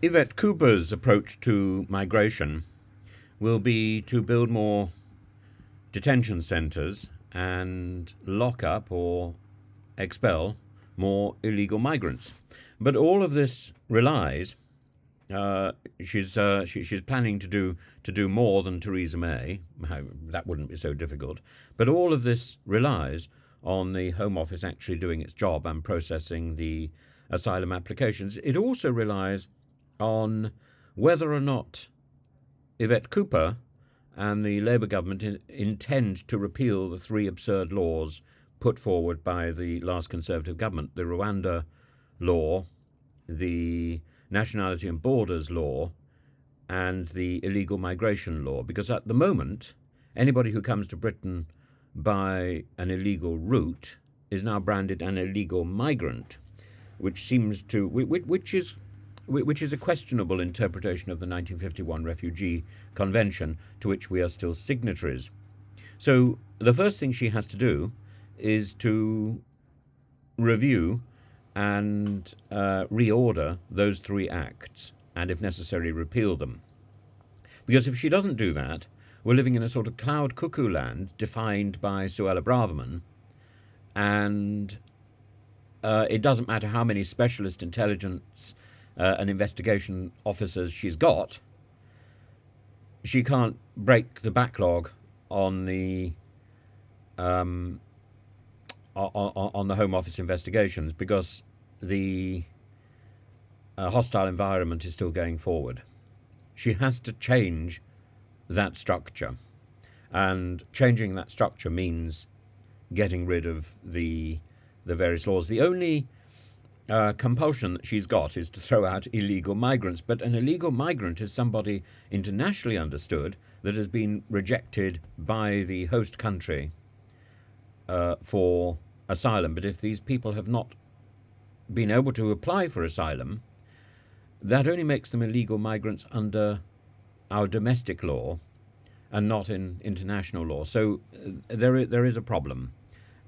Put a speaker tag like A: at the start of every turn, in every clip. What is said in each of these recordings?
A: Yvette Cooper's approach to migration will be to build more detention centres and lock up or expel more illegal migrants. But all of this relies. She's planning to do more than Theresa May. That wouldn't be so difficult. But all of this relies on the Home Office actually doing its job and processing the asylum applications. It also relies on whether or not Yvette Cooper and the Labour government intend to repeal the three absurd laws put forward by the last Conservative government: the Rwanda law, the Nationality and Borders law, and the illegal migration law. Because at the moment, anybody who comes to Britain by an illegal route is now branded an illegal migrant, which is a questionable interpretation of the 1951 Refugee Convention, to which we are still signatories. So the first thing she has to do is to review and reorder those three acts, and if necessary, repeal them. Because if she doesn't do that, we're living in a sort of cloud cuckoo land defined by Suella Braverman, and it doesn't matter how many specialist intelligence and investigation officers she's got, she can't break the backlog on the on the Home Office investigations, because the hostile environment is still going forward. She has to change that structure, and changing that structure means getting rid of the various laws. The only compulsion that she's got is to throw out illegal migrants, but an illegal migrant is somebody internationally understood that has been rejected by the host country for asylum. But if these people have not been able to apply for asylum, that only makes them illegal migrants under our domestic law and not in international law. So there is a problem,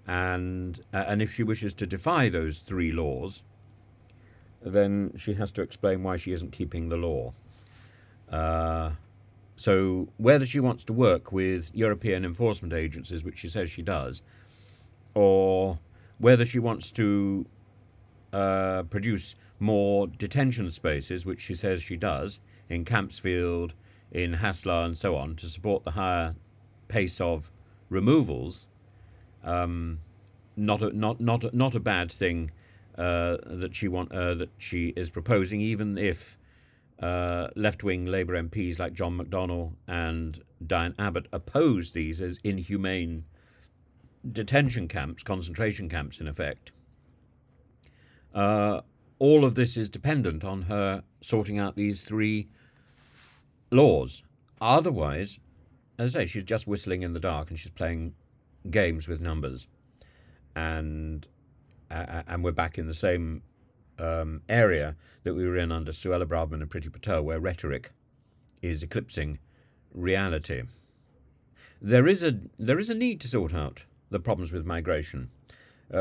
A: and if she wishes to defy those three laws, then she has to explain why she isn't keeping the law. So whether she wants to work with European enforcement agencies, which she says she does, or whether she wants to produce more detention spaces, which she says she does, in Campsfield, in Haslar, and so on, to support the higher pace of removals. Not a bad thing that she is proposing, even if left-wing Labour MPs like John McDonnell and Diane Abbott oppose these as inhumane detention camps, concentration camps, in effect. All of this is dependent on her sorting out these three laws. Otherwise, as I say, she's just whistling in the dark and she's playing games with numbers. And we're back in the same area that we were in under Suella Braverman and Priti Patel, where rhetoric is eclipsing reality. There is a need to sort out the problems with migration.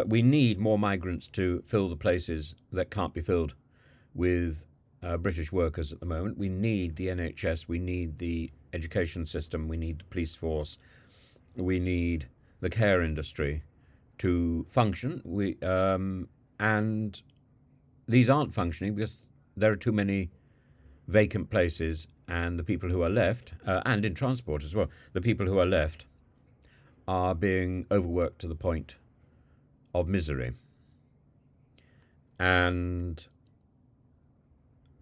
A: We need more migrants to fill the places that can't be filled with British workers at the moment. We need the NHS, we need the education system, we need the police force, we need the care industry to function. And these aren't functioning because there are too many vacant places, and the people who are left, and in transport as well, the people who are left are being overworked to the point of misery. And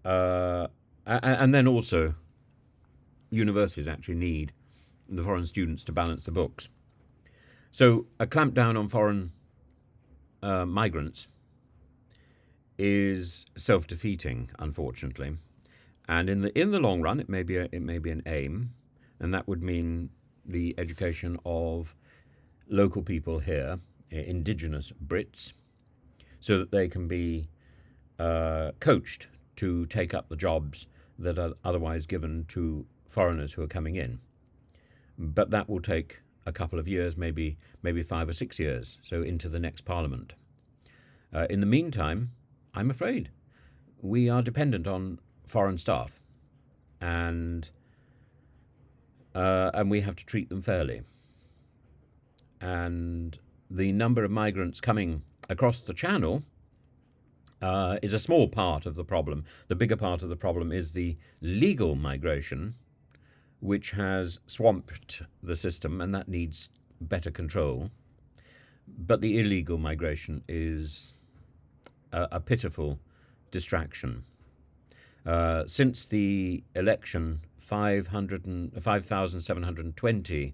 A: then also, universities actually need the foreign students to balance the books. So a clampdown on foreign migrants is self-defeating, unfortunately, and in the long run, it may be an aim, and that would mean the education of local people here, indigenous Brits, so that they can be coached to take up the jobs that are otherwise given to foreigners who are coming in. But that will take a couple of years, maybe 5 or 6 years, so into the next parliament. In the meantime, I'm afraid we are dependent on foreign staff, and we have to treat them fairly. And the number of migrants coming across the Channel is a small part of the problem. The bigger part of the problem is the legal migration, which has swamped the system, and that needs better control. But the illegal migration is a pitiful distraction. Since the election, 5,720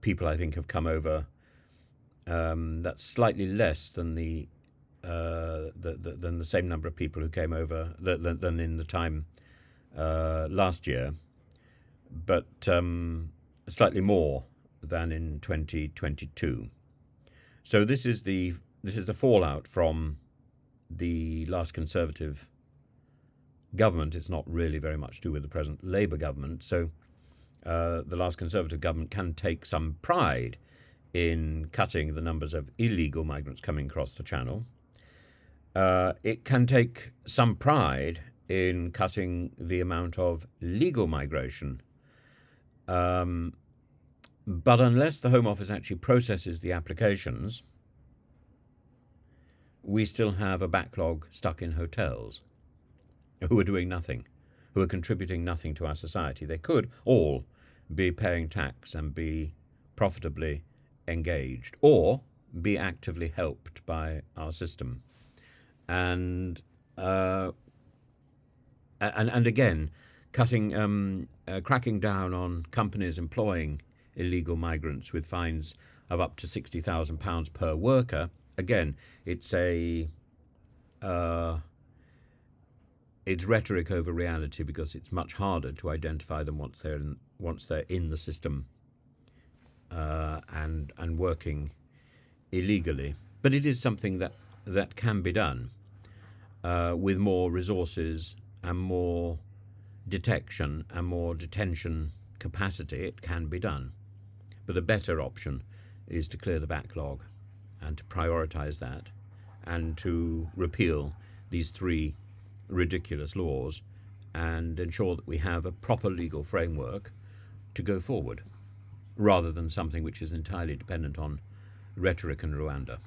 A: people, I think, have come over. That's slightly less than the same number of people who came over than in the time last year, but slightly more than in 2022. So this is the fallout from the last Conservative government. It's not really very much to do with the present Labour government. So the last Conservative government can take some pride in cutting the numbers of illegal migrants coming across the Channel. It can take some pride in cutting the amount of legal migration. But unless the Home Office actually processes the applications, we still have a backlog stuck in hotels who are doing nothing, who are contributing nothing to our society. They could all be paying tax and be profitably engaged, or be actively helped by our system. And again, cracking down on companies employing illegal migrants with fines of up to £60,000 per worker. Again, it's rhetoric over reality, because it's much harder to identify them once they're in the system and working illegally. But it is something that can be done with more resources and more detection and more detention capacity. It can be done. But the better option is to clear the backlog and to prioritise that and to repeal these three ridiculous laws and ensure that we have a proper legal framework to go forward, rather than something which is entirely dependent on rhetoric and Rwanda.